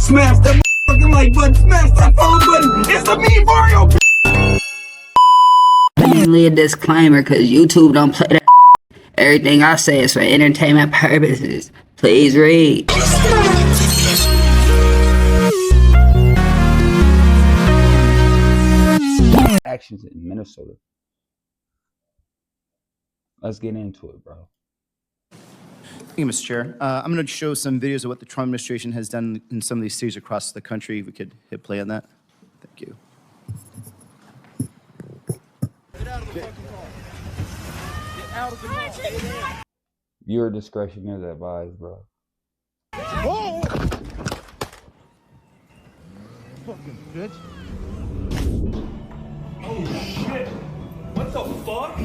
Smash that motherfucking like button, smash that follow button. It's the Me Mario. Mainly a disclaimer, because YouTube don't play that. Everything I say is for entertainment purposes. Please read. Actions in Minnesota. Let's get into it, bro. Thank you, Mr. Chair. I'm going to show some videos of what the Trump administration has done in some of these cities across the country. If we could hit play on that. Thank you. Get out of the fucking car. Get out of the car. Your discretion is advised, bro. Whoa! Fucking bitch. Oh shit! What the fuck?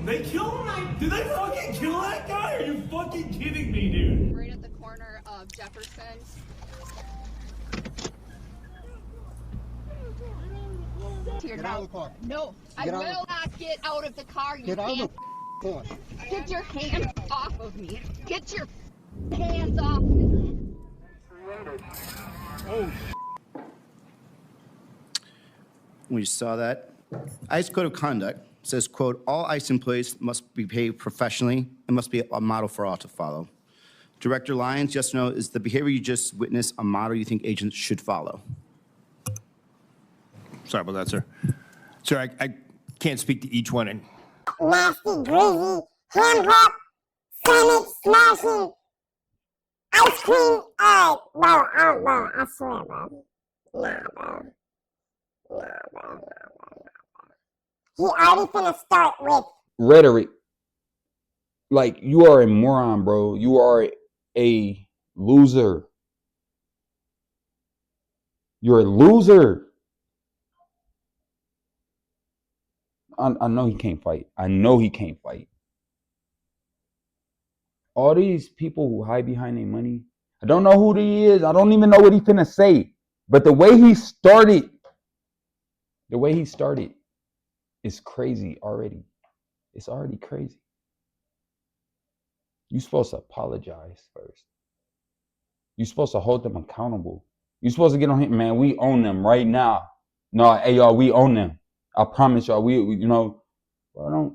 They killed him? Did they fucking kill that guy? Are you fucking kidding me, dude? Right at the corner of Jefferson. Get out of the car. No, I will not get out of the car. Get out of the car. Get your hands off of me. Get your hands off me. Oh. We saw that. ICE Code of Conduct says, quote, all ICE employees must be paid professionally and must be a model for all to follow. Director Lyons, yes or no, is the behavior you just witnessed a model you think agents should follow? Sorry about that, sir. Sir, I can't speak to each one. Nasty, greasy, ham hock, sandwich, smashing, ice cream. Bro, I swear, bro. Nah, bro. He already finna start with Rhetoric. Like, you are a moron, bro. You are a loser. You're a loser. I know he can't fight. I know he can't fight. All these people who hide behind their money, I don't know who he is. I don't even know what he's finna say. But the way he started is crazy already. It's already crazy. You're supposed to apologize first. You're supposed to hold them accountable. You're supposed to get on him, man. We own them right now. No, hey, y'all, we own them. I promise y'all, we you know, well,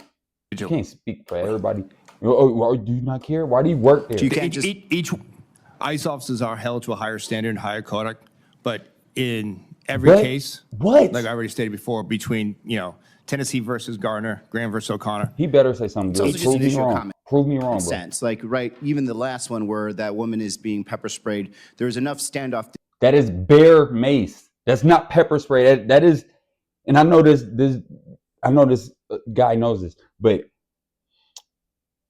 you can't speak for everybody. Oh, do you not care? Why do you work there? You can't each ICE officers are held to a higher standard and higher conduct, but in every case, like I already stated before, between, you know, Tennessee versus Gardner, Graham versus O'Connor. He better say something good. It's also just an issue of common Prove me wrong, bro. sense. Like, right, even the last one where that woman is being pepper sprayed, there's enough standoff. That is bear mace. That's not pepper spray. That is, and I know this guy knows this, but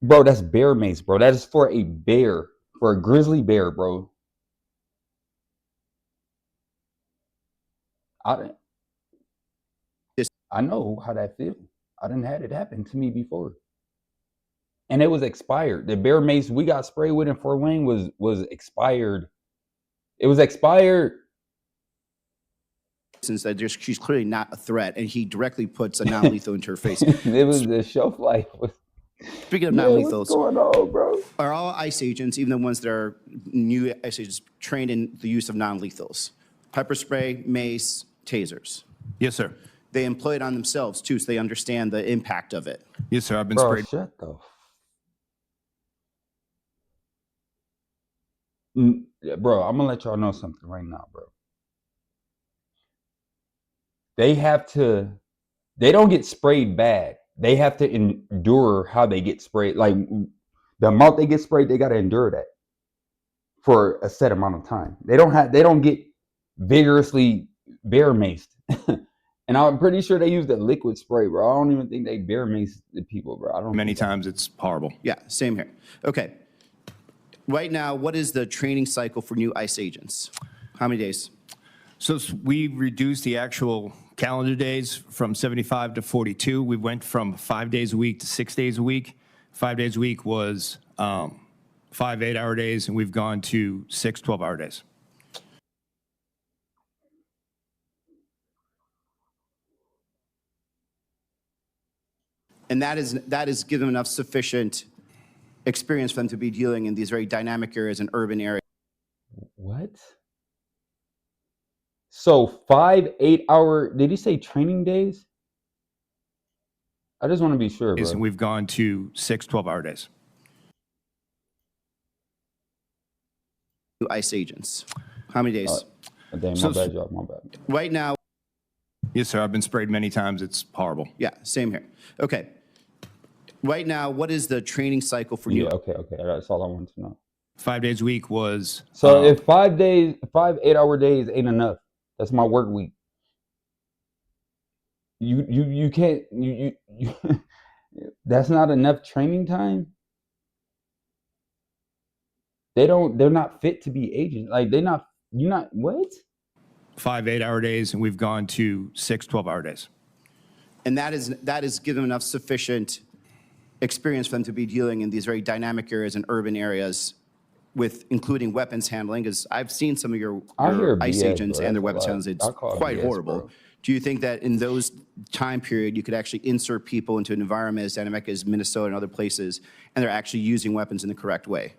bro, that's bear mace, bro. That is for a bear, for a grizzly bear, bro. I know how that feels. I done had it happen to me before. And it was expired. The bear mace we got sprayed with in Fort Wayne was expired. It was expired. Since that she's clearly not a threat, and he directly puts a non-lethal into her face. It was the shelf life. Speaking of non-lethals, what's going on, bro? Are all ICE agents, even the ones that are new ICE agents, trained in the use of non-lethals? Pepper spray, mace, tasers. Yes, sir. They employ it on themselves too, so they understand the impact of it. Yes, sir. I've been Bro, sprayed. shut the. Bro, I'm gonna let y'all know something right now, bro. They don't get sprayed bad. They have to endure how they get sprayed. Like, the amount they get sprayed, they gotta endure that for a set amount of time. They don't get vigorously bear maced. And I'm pretty sure they use the liquid spray, bro. I don't even think they bear mace the people, bro. I don't. Many times it's horrible. Yeah, same here. Okay. Right now, what is the training cycle for new ICE agents? How many days? So we reduced the actual calendar days from 75 to 42. We went from 5 days a week to 6 days a week. 5 days a week was 5 8-hour days, and we've gone to 6 12-hour days. And that is given enough sufficient experience for them to be dealing in these very dynamic areas and urban areas. What? What? So 5 8-hour, did he say training days? I just want to be sure, bro. And we've gone to 6 12-hour days. ICE agents. How many days? Damn, my bad, y'all. My bad. Right now. Yes, sir. I've been sprayed many times. It's horrible. Yeah, same here. Okay. Right now, what is the training cycle for you? Yeah, okay. That's all I wanted to know. 5 days a week was. So if 5 8-hour days ain't enough, that's my work week. You can't you that's not enough training time. They're not fit to be agents. Like you're not what? 5 8-hour days, and we've gone to 6 12-hour days. And that is given enough sufficient experience for them to be dealing in these very dynamic areas and urban areas with including weapons handling, because I've seen some of your ICE agents and their weapons handling. It's quite horrible. Bro. Do you think that in those time period, you could actually insert people into an environment as dynamic as Minnesota and other places, and they're actually using weapons in the correct way?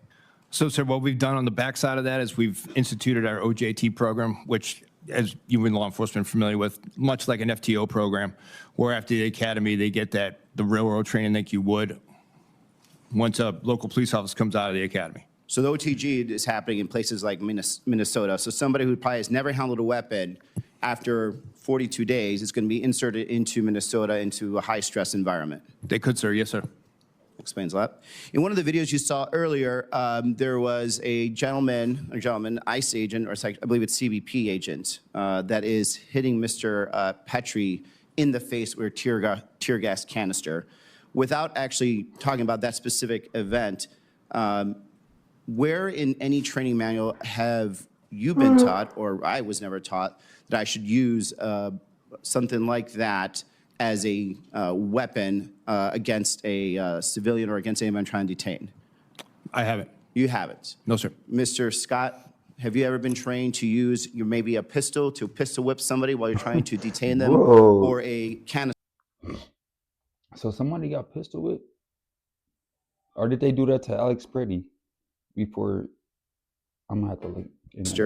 So, sir, what we've done on the backside of that is we've instituted our OJT program, which, as you in law enforcement are familiar with, much like an FTO program, where after the academy, they get the railroad training like you would once a local police officer comes out of the academy. So the OTG is happening in places like Minnesota. So somebody who probably has never handled a weapon, after 42 days, is going to be inserted into Minnesota into a high-stress environment. They could, sir. Yes, sir. Explains a lot. In one of the videos you saw earlier, there was a gentleman, ICE agent, or I believe it's CBP agent, that is hitting Mr. Pretti in the face with a tear gas canister. Without actually talking about that specific event, where in any training manual have you been taught, or I was never taught, that I should use something like that as a weapon against a civilian or against anyone trying to detain? I haven't. You haven't? No, sir. Mr. Scott, have you ever been trained to use maybe a pistol to pistol whip somebody while you're trying to detain them, or a canister? So somebody got pistol whipped? Or did they do that to Alex Pretti before? I'm going to have to look.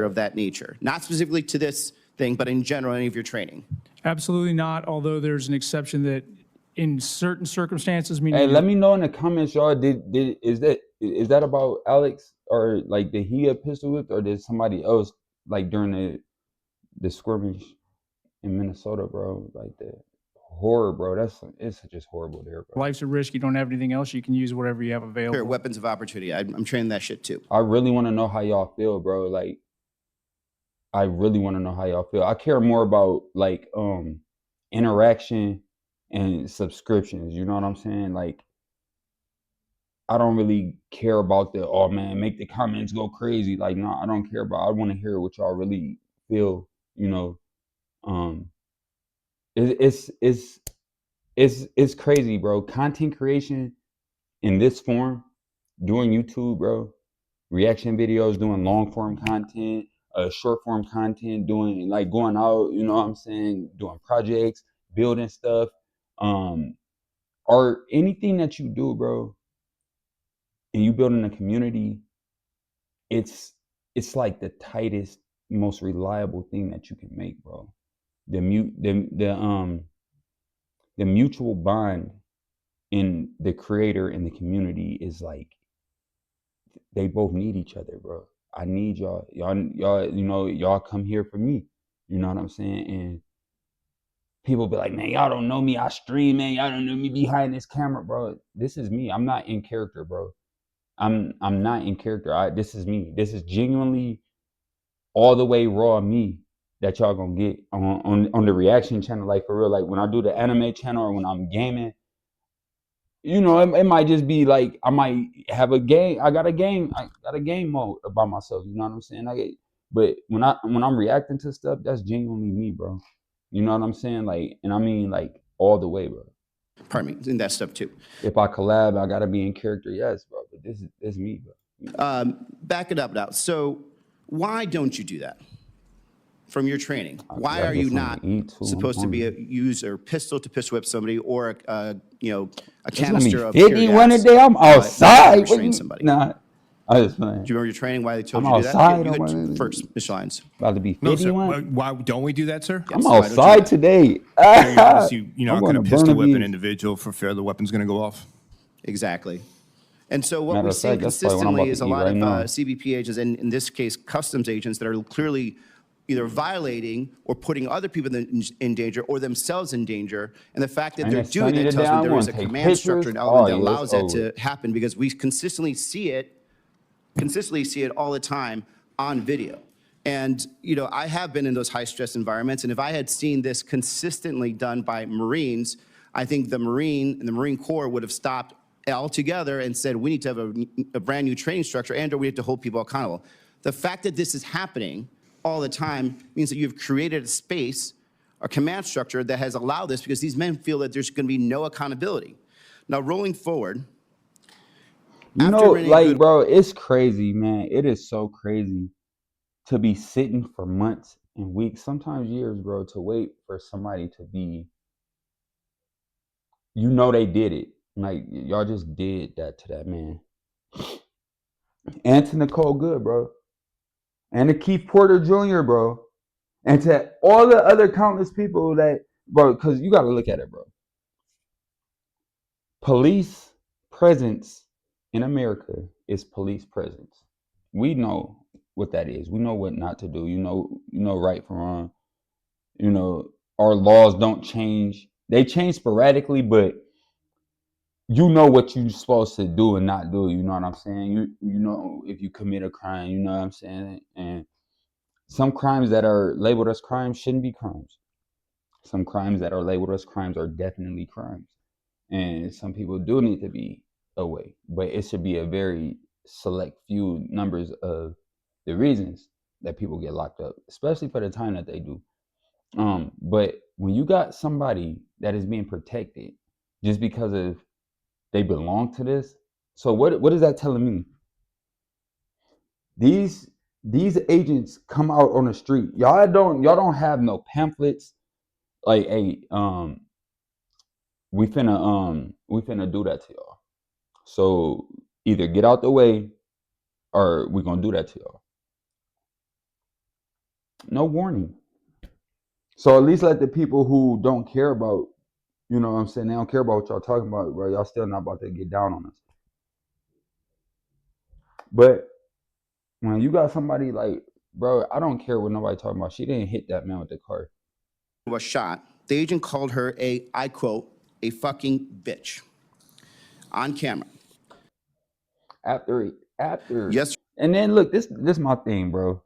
Of that nature. Not specifically to this thing, but in general, any of your training? Absolutely not, although there's an exception that in certain circumstances, meaning. Hey, let me know in the comments, y'all. Is that about Alex, or like did he get pistol whipped, or did somebody else, like during the skirmish in Minnesota, bro? Like the horror, bro. It's just horrible there, bro. Life's at risk. You don't have anything else. You can use whatever you have available. Sure, weapons of opportunity. I'm training that shit too. I really want to know how y'all feel, bro. Like, I really want to know how y'all feel. I care more about like interaction and subscriptions. You know what I'm saying? Like, I don't really care about oh man, make the comments go crazy. Like, no, I don't care about. I want to hear what y'all really feel. You know, it's crazy, bro. Content creation in this form, doing YouTube, bro, reaction videos, doing long form content, short form content, doing like going out, you know what I'm saying, doing projects, building stuff, or anything that you do, bro, and you building a community, it's like the tightest, most reliable thing that you can make, bro. The mutual bond in the creator and the community is like, they both need each other, bro. I need y'all, you know, y'all come here for me. You know what I'm saying? And people be like, man, y'all don't know me. I stream, man. Y'all don't know me behind this camera, bro. This is me. I'm not in character, bro. I'm not in character. This is me. This is genuinely all the way raw me that y'all gonna get on the reaction channel. Like for real, like when I do the anime channel or when I'm gaming, you know, it might just be like I might have a game. I got a game mode about myself. You know what I'm saying? But when I'm reacting to stuff, that's genuinely me, bro. You know what I'm saying? Like, and I mean like all the way, bro. Pardon me, in that stuff too. If I collab, I gotta be in character, yes, bro. But this is me, bro. You know? Back it up now. So why don't you do that? From your training, why are you not supposed to be use a pistol to pistol whip somebody, or a canister of tear gas? I'm outside. Restrain somebody. Nah, I just playing. Do you remember your training, why they told I'm you to do that? outside. You I'm go first, Mr. Lyons. about to be No, sir. 51. Why don't we do that, sir? I'm Yes, why don't you do outside that? today. You're I'm not going to to pistol Burnaby. whip an individual for fear the weapon's going to go off. Exactly. And so what Matter we of see fact, that's probably what I'm consistently about is to a eat lot right of now. CBP agents, and in this case, customs agents that are clearly either violating or putting other people in danger or themselves in danger. And the fact that And they're it's doing sunny it today. tells me I there wanna is a take command structure pictures. and element that Oh, yeah, allows it's that over. to happen, because we consistently see it all the time on video. And, you know, I have been in those high stress environments, and if I had seen this consistently done by Marines, I think the Marine Corps would have stopped altogether and said, we need to have a brand new training structure, and or we have to hold people accountable. The fact that this is happening all the time means that you've created a space, a command structure that has allowed this, because these men feel that there's going to be no accountability. Now, rolling forward, You after know, Renee like, Good- bro, it's crazy, man. It is so crazy to be sitting for months and weeks, sometimes years, bro, to wait for somebody to be, you know, they did it. Like, y'all just did that to that man. And to Nicole Good, bro. And to Keith Porter Jr., bro. And to all the other countless people that, bro, because you got to look at it, bro. Police presence in America is police presence. We know what that is. We know what not to do. You know right from wrong. You know, our laws don't change. They change sporadically, but you know what you're supposed to do and not do. You know what I'm saying? You know if you commit a crime, you know what I'm saying? And some crimes that are labeled as crimes shouldn't be crimes. Some crimes that are labeled as crimes are definitely crimes. And some people do need to be away, but it should be a very select few numbers of the reasons that people get locked up, especially for the time that they do. But when you got somebody that is being protected just because of they belong to this, so what is that telling me? These agents come out on the street. Y'all don't have no pamphlets like, hey, we finna do that to y'all. So either get out the way or we're gonna do that to y'all. No warning. So at least let the people who don't care about, you know what I'm saying, they don't care about what y'all talking about, bro. Y'all still not about to get down on us. But when you got somebody like, bro, I don't care what nobody talking about. She didn't hit that man with the car. Was shot, the agent called her I quote, a fucking bitch on camera. After. Yes. And then look, this my thing, bro.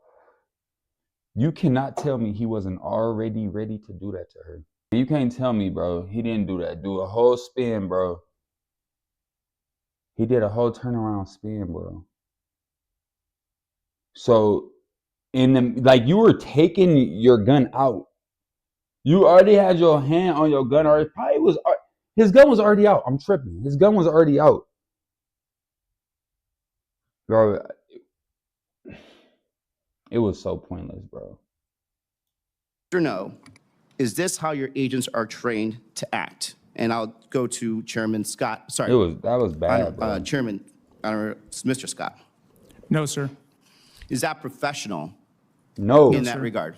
You cannot tell me he wasn't already ready to do that to her. You can't tell me, bro, he didn't do that. Do a whole spin, bro. He did a whole turnaround spin, bro. So, like, you were taking your gun out. You already had your hand on your gun, or it probably was. His gun was already out. I'm tripping. His gun was already out, bro. It was so pointless, bro. Or no, is this how your agents are trained to act? And I'll go to Chairman Scott. Sorry, That was bad, bro. Chairman, Mr. Scott. No, sir. Is that professional? No. In that regard.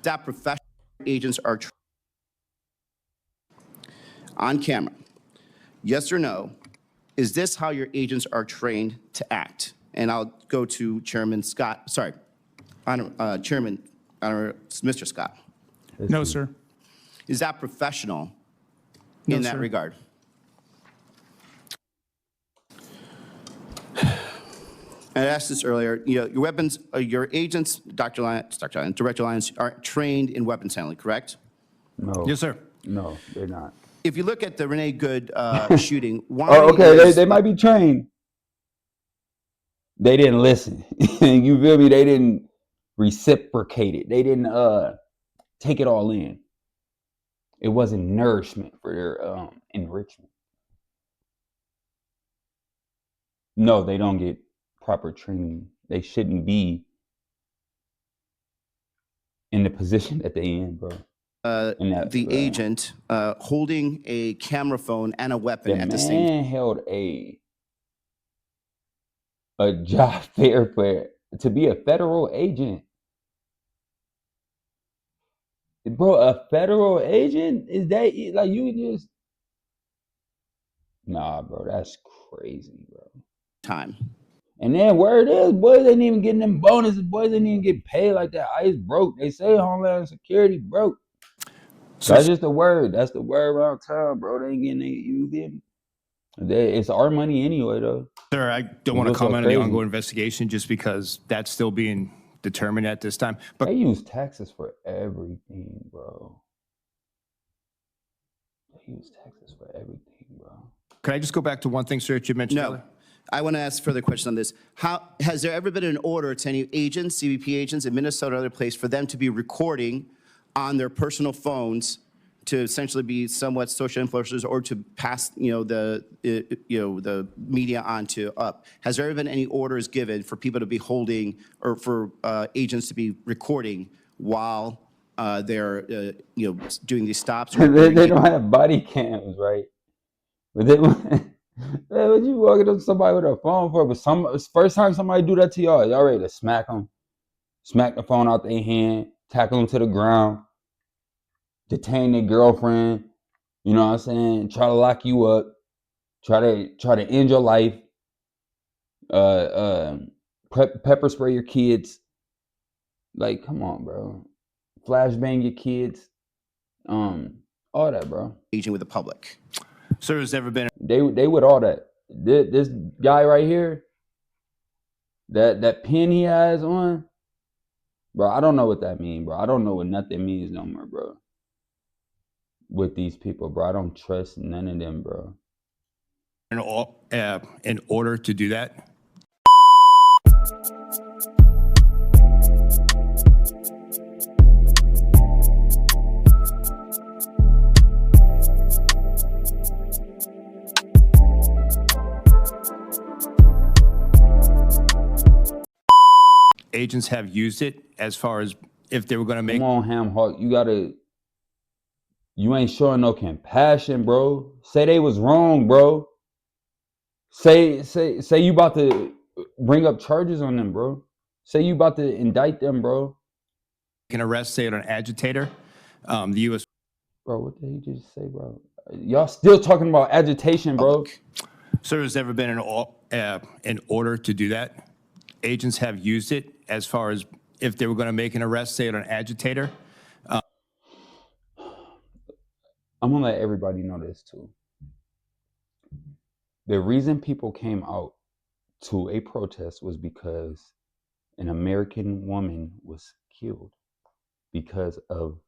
That professional agents are on camera. Yes or no? Is this how your agents are trained to act? And I'll go to Chairman Scott. Sorry, Chairman, Mr. Scott. No, sir. Is that professional No, in that sir. regard? I asked this earlier. You know, your weapons, your agents, Director Lyons, are trained in weapons handling, correct? No. Yes, sir. No, they're not. If you look at the Renee Good shooting, why? Oh, okay, they might be trained. They didn't listen. You feel me? They didn't reciprocate it. They didn't take it all in. It wasn't nourishment for their enrichment. No, they don't get proper training. They shouldn't be in the position that they in, bro. The agent holding a camera phone and a weapon The at the same time. man held a a job fair to be a federal agent. Bro, a federal agent? Is that like you just nah, bro, that's crazy, bro. Time. And then word is, boys ain't even getting them bonuses. Boys ain't even getting paid like that. ICE broke. They say Homeland Security broke. That's just the word. That's the word around town, bro. They ain't getting you get me. It's our money anyway, though. Sir, I don't want to comment on the ongoing investigation just because that's still being determined at this time. But they use taxes for everything, bro. They use taxes for everything, bro. Can I just go back to one thing, sir, that you mentioned No. earlier? I want to ask further questions on this. How has there ever been an order to any agents, CBP agents in Minnesota or other place for them to be recording on their personal phones to essentially be somewhat social influencers or to pass, the media on to up? Has there ever been any orders given for people to be holding or for agents to be recording while they're, doing these stops? They don't have body cams, right? But they what you walking up to somebody with a phone for? But first time somebody do that to y'all ready to smack them, smack the phone out their hand, tackle them to the ground, detain their girlfriend. You know what I'm saying? Try to lock you up, try to end your life. Pepper spray your kids. Like, come on, bro. Flashbang your kids. All that, bro. Engaging with the public. Sir, has ever been They with all that. This guy right here, that pin he has on, bro, I don't know what that means, bro. I don't know what nothing means no more, bro. With these people, bro. I don't trust none of them, bro. in order to do that? Agents have used it as far as if they were going to make. Come on, Ham Hawk. You ain't showing no compassion, bro. Say they was wrong, bro. Say you about to bring up charges on them, bro. Say you about to indict them, bro. Can arrest, say, an agitator. The U.S. Bro, what did he just say, bro? Y'all still talking about agitation, bro. Sir, has ever been in order to do that? Agents have used it as far as if they were going to make an arrest, say, an agitator. I'm gonna let everybody know this too. The reason people came out to a protest was because an American woman was killed because of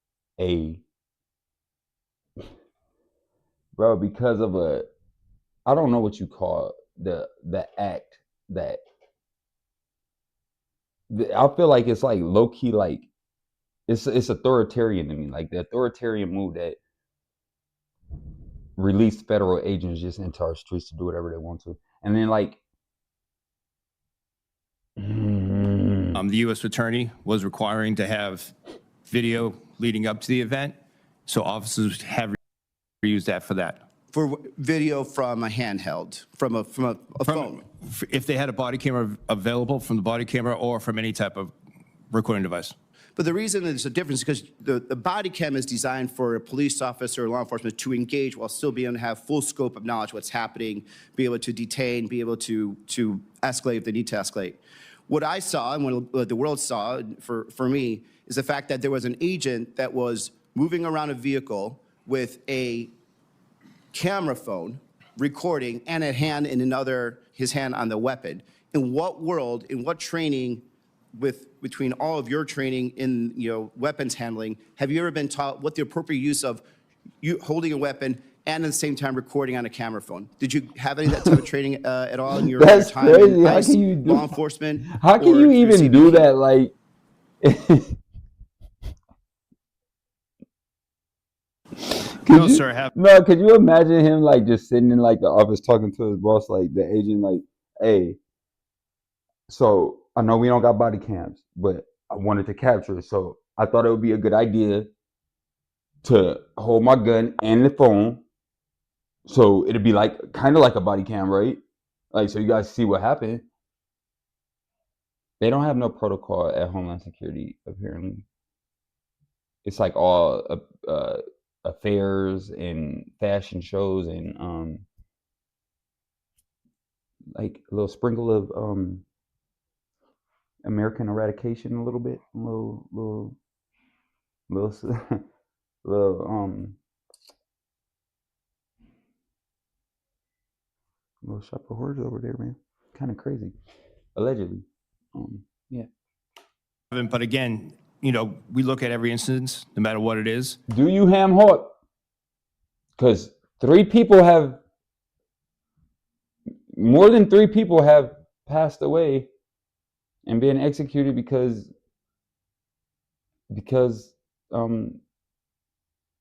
I don't know what you call the act that I feel like it's like low key, like it's authoritarian to me, like the authoritarian move that released federal agents just into our streets to do whatever they want to, and then like the U.S. attorney was requiring to have video leading up to the event, so officers have used that for that. For video from a handheld, from a phone. If they had a body camera available, from the body camera or from any type of recording device. But the reason there's a difference is because the body cam is designed for a police officer or law enforcement to engage while still being able to have full scope of knowledge what's happening, be able to detain, be able to escalate if they need to escalate. What I saw and what the world saw for me is the fact that there was an agent that was moving around a vehicle with a camera phone recording and his hand on the weapon. In what world, in what training between all of your training in weapons handling, have you ever been taught what the appropriate use of you holding a weapon and at the same time recording on a camera phone? Did you have any of that type of training at all in your time crazy. in How can you law enforcement? How can you even do that? Like, No, sir, I have. No, could you imagine him like just sitting in like the office talking to his boss, like the agent, like, hey, so I know we don't got body cams, but I wanted to capture it. So I thought it would be a good idea to hold my gun and the phone. So it'd be like kind of like a body cam, right? Like, so you guys see what happened. They don't have no protocol at Homeland Security, apparently. It's like all affairs and fashion shows and like a little sprinkle of American eradication, a little bit, little little shop of horrors over there, man. Kind of crazy, allegedly. Yeah. But again, we look at every instance, no matter what it is. Do you ham hock? Because more than three people have passed away and been executed because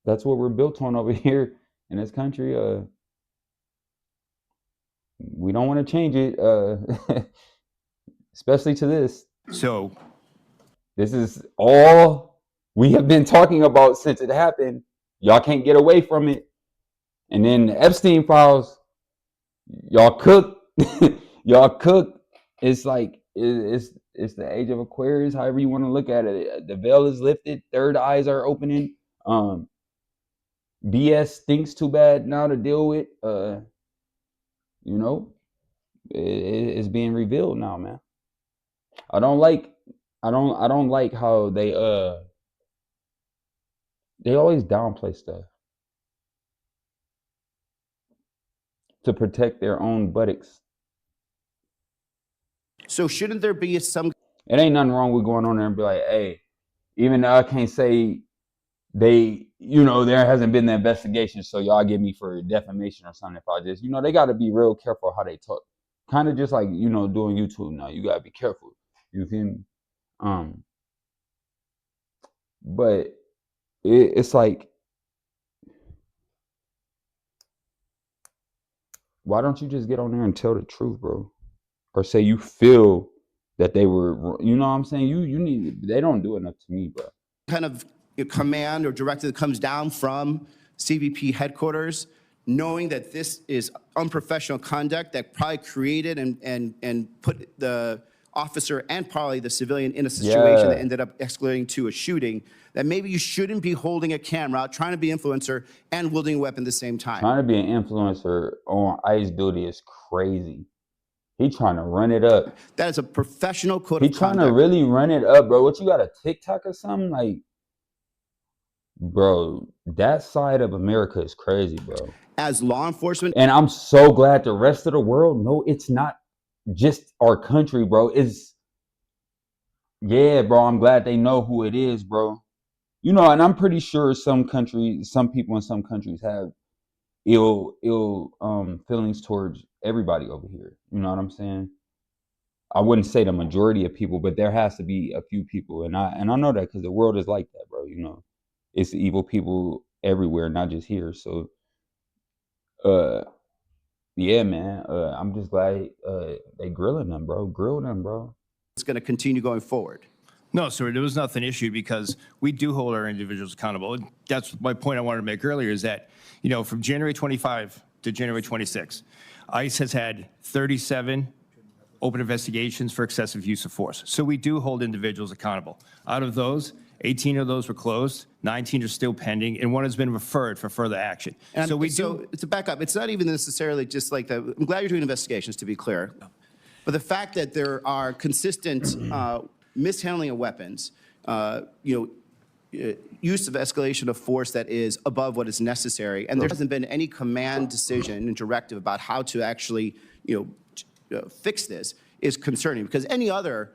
that's what we're built on over here in this country. We don't want to change it, especially to this. So this is all we have been talking about since it happened. Y'all can't get away from it. And then the Epstein files, y'all cook. Y'all cook. It's like it's the age of Aquarius, however you want to look at it. The veil is lifted, third eyes are opening. BS stinks too bad now to deal with. It's being revealed now, man. I don't like how they always downplay stuff to protect their own buttocks. So shouldn't there be some? It ain't nothing wrong with going on there and be like, hey, even though I can't say there hasn't been the investigation, so y'all get me for defamation or something. If I just, they got to be real careful how they talk. Kind of just like, doing YouTube now. You got to be careful. You feel me? But it's like, why don't you just get on there and tell the truth, bro? Or say you feel that they were, you know what I'm saying? They don't do enough to me, bro. Kind of command or directive that comes down from CBP headquarters, knowing that this is unprofessional conduct that probably created and put the officer and probably the civilian in a situation that ended up escalating to a shooting, that maybe you shouldn't be holding a camera out, trying to be influencer and wielding a weapon at the same time. Trying to be an influencer on ICE duty is crazy. He trying to run it up. That is a professional code of conduct. He trying to really run it up, bro. What, you got a TikTok or something? Like, bro, that side of America is crazy, bro. As law enforcement. And I'm so glad the rest of the world, no, it's not just our country, bro. Bro, I'm glad they know who it is, bro. And I'm pretty sure some people in some countries have ill feelings towards everybody over here. You know what I'm saying? I wouldn't say the majority of people, but there has to be a few people, and I know that because the world is like that, bro. It's evil people everywhere, not just here. So, yeah, man. I'm just glad they grilling them, bro. Grill them, bro. It's going to continue going forward. No, sir, there was nothing issued because we do hold our individuals accountable. And that's my point I wanted to make earlier is that, from January 25 to January 26, ICE has had 37 open investigations for excessive use of force. So we do hold individuals accountable. Out of those, 18 of those were closed, 19 are still pending, and one has been referred for further action. And so to back up, it's not even necessarily just like that. I'm glad you're doing investigations, to be clear. But the fact that there are consistent mishandling of weapons, use of escalation of force that is above what is necessary, and there hasn't been any command decision and directive about how to actually, fix this is concerning, because any other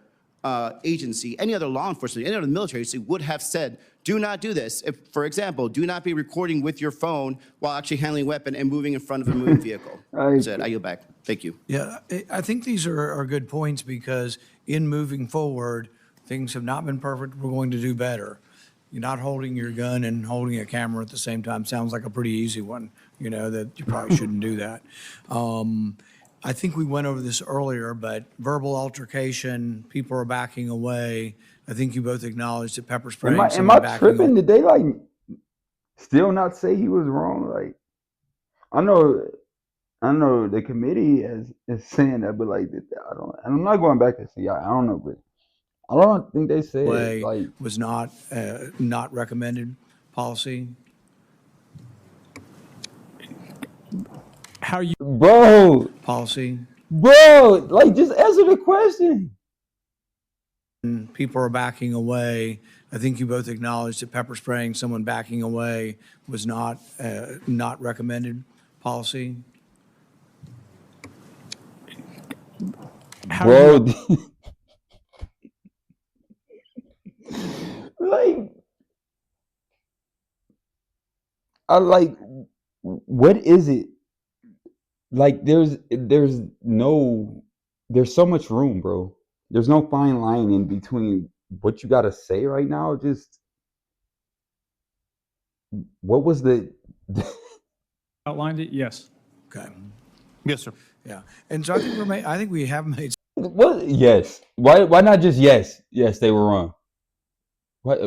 agency, any other law enforcement, any other military agency would have said, do not do this. If, for example, do not be recording with your phone while actually handling a weapon and moving in front of a moving vehicle. That's it. I yield back. Thank you. Yeah, I think these are good points because in moving forward, things have not been perfect. We're going to do better. You're not holding your gun and holding a camera at the same time sounds like a pretty easy one, that you probably shouldn't do that. I think we went over this earlier, but verbal altercation, people are backing away. I think you both acknowledged that pepper spraying. Am I tripping? Did they still not say he was wrong? Like, I know the committee is saying that, but I'm not going back to see. I don't know, but I don't think they said way like was not recommended policy. How you bro, Policy. like just answer the question. And people are backing away. I think you both acknowledged that pepper spraying someone backing away was not recommended policy. Bro, like I like what is it? Like there's so much room, bro. There's no fine line in between what you gotta say right now. Just what was the outlined it? Yes. Okay. Yes, sir. Yeah. And so I think we have made what? Yes. Why not just yes? Yes, they were wrong. What?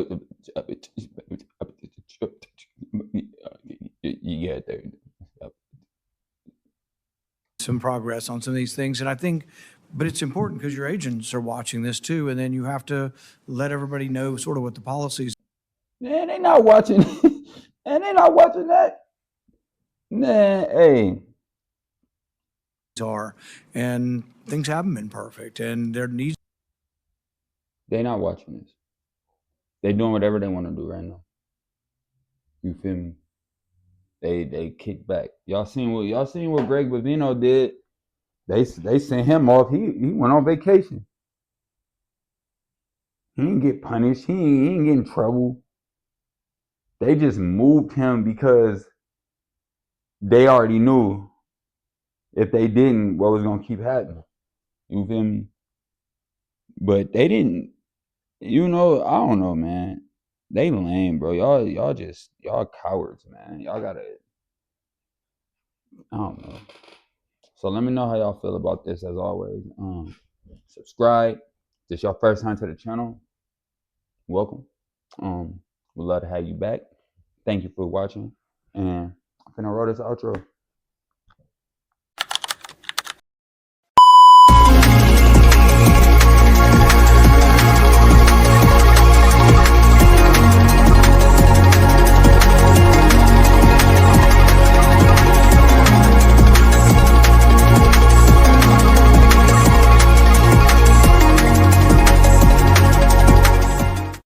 Yeah, some progress on some of these things. And I think, but it's important because your agents are watching this too. And then you have to let everybody know sort of what the policies man, they not watching. And they not watching that. Man, hey. are. And things haven't been perfect. And there needs. They not watching this. They doing whatever they want to do right now. You feel me? They kick back. Y'all seen what Greg Bavino did? They sent him off. He went on vacation. He didn't get punished. He ain't get in trouble. They just moved him because they already knew if they didn't, what was gonna keep happening. You feel me? But they didn't. You know, I don't know, man. They lame, bro. Y'all cowards, man. Y'all gotta. I don't know. So let me know how y'all feel about this. As always, subscribe. If this your first time to the channel, welcome. We'd love to have you back. Thank you for watching, and I'm gonna roll this outro.